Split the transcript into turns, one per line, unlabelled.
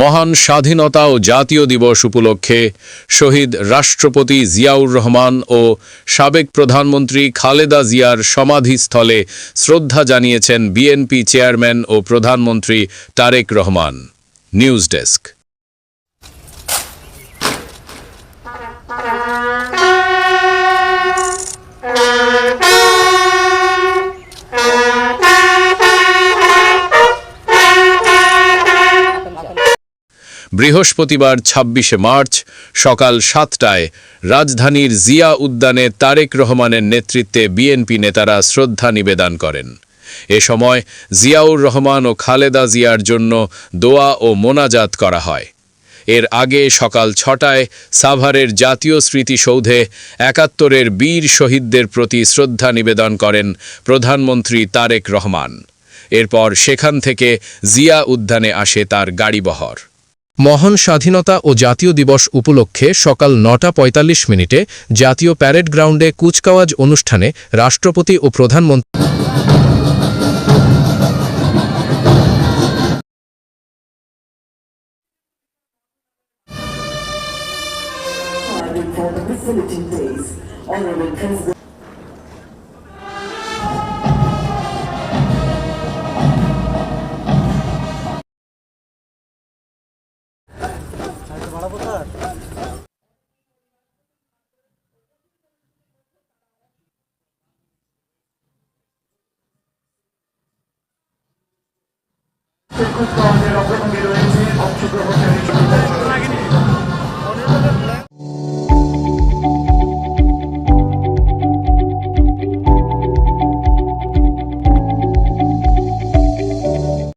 মহান স্বাধীনতা ও জাতীয় দিবস উপলক্ষে শহীদ রাষ্ট্রপতি জিয়াউর রহমান ও সাবেক প্রধানমন্ত্রী খালেদা জিয়ার সমাধিস্থলে শ্রদ্ধা জানিয়েছেন বিএনপি চেয়ারম্যান ও প্রধানমন্ত্রী তারেক রহমান। News desk. বৃহস্পতিবার ২৬শে মার্চ সকাল ৭টায় রাজধানীর জিয়া উদ্যানে তারেক রহমানের নেতৃত্বে বিএনপি নেতারা শ্রদ্ধা নিবেদন করেন। এ সময় জিয়াউর রহমান ও খালেদা জিয়ার জন্য দোয়া ও মোনাজাত করা হয়। এর আগে সকাল ৬টায় সাভারের জাতীয় স্মৃতিসৌধে ৭১-এর বীর শহীদদের প্রতি শ্রদ্ধা নিবেদন করেন প্রধানমন্ত্রী তারেক রহমান। এরপর সেখান থেকে জিয়া উদ্যানে আসে তার গাড়িবহর। মহান স্বাধীনতা ও জাতীয় দিবস উপলক্ষে সকাল ৯টা ৪৫ জাতীয় প্যারেড গ্রাউন্ডে কুচকাওয়াজ অনুষ্ঠানে রাষ্ট্রপতি ও প্রধানমন্ত্রী
অগ্রগতি রয়েছে অংশগ্রহণকারী